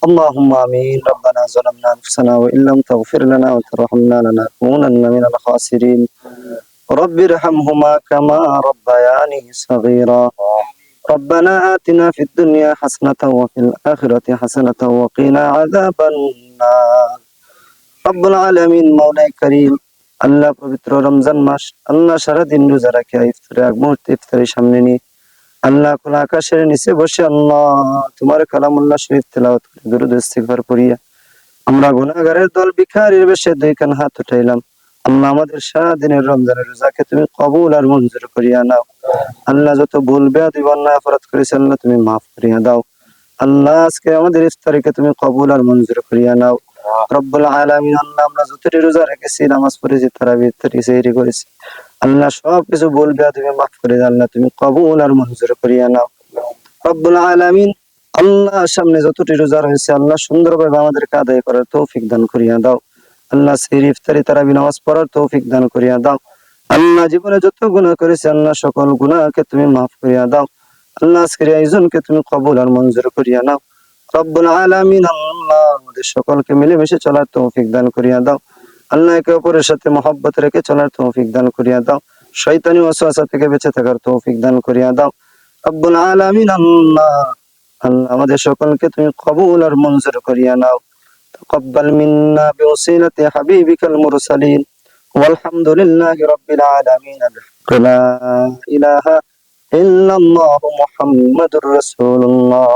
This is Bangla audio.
اللهم آمين. ربنا ظلمنا أنفسنا وإن لم تغفر لنا وترحمنا لنكونن من الخاسرين. رب ارحمهما كما ربياني صغيرا. ربنا آتنا في الدنيا حسنة وفي الآخرة حسنة وقنا عذاب النار. রব্বুল আলামিন, মওলাই করিম, আল্লাহ পবিত্র রমজান মাস, আল্লাহ সারাদিন রোজা রাখে ইফতারের আগ মুহূর্তে ইফতারের সামনে নিয়ে আল্লাহ খোলা আকাশের নিচে বসে আল্লাহ তোমার কালামুল্লাহ শরীফ তেলাওয়াত করে দুরূদ ইস্তিগফার করিয়া আমরা গুনাহগারের দল ভিখারির বেশে দুই কান হাত উঠাইলাম। আল্লাহ আমাদের সারাদিনের রমজানের রোজাকে তুমি কবুল আর মঞ্জুর করিয়া নাও। আল্লাহ যত ভুল বেয়াদবি অন্যায় অপরাধ করেছে আল্লাহ তুমি মাফ করিয়া দাও। আল্লাহ আজকে আমাদের ইফতারিকে তুমি কবুল আর মঞ্জুর করিয়া নাও। রব্বুল আলামিন, আল্লাহ আমরা যতটি রোজা রেখেছি, নামাজ পড়েছি, তারাবি ইফতারি সেহরি করেছি, আল্লাহ সবকিছু ভুল বেয়াদবি মাফ করে দাও। আল্লাহ তুমি কবুল আর মঞ্জুর করিয়া নাও। রব্বুল আলামিন, আল্লাহ সামনে যতটি রোজা রয়েছে আল্লাহ সুন্দরভাবে আমাদেরকে আদায় করার তৌফিক দান করিয়া দাও। আল্লাহ সেহরি ইফতারি তারাবি নামাজ পড়ার তৌফিক দান করিয়া দাও। আল্লাহ জীবনে যত গুনাহ করেছে আল্লাহ সকল গুনাহকে তুমি মাফ করিয়া দাও। আল্লাহ আজকের আয়োজনকে তুমি কবুল আর মঞ্জুর করিয়া নাও। রব্বুল আলামিন, আল্লাহ আমাদের সকলকে মিলেমিশে চলার তৌফিক দান করিয়া দাও। আল্লাহ একে অপরের সাথে মহব্বত রেখে চলার তৌফিক দান করিয়া দাও। শয়তানি ওয়াসওয়াসা থেকে বেঁচে থাকার তৌফিক দান করিয়া দাও। রব্বুল আলামিন, আল্লাহ আল্লাহ আমাদের সকলকে তুমি কবুল আর মঞ্জুর করিয়া নাও। তাকাব্বাল মিন্না বিওসিলাতি হাবিবিকাল মুরসালিন ওয়ালহামদুলিল্লাহি রাব্বিল আলামিন। লা ইলাহা ইল্লাল্লাহু মুহাম্মাদুর রাসূলুল্লাহ।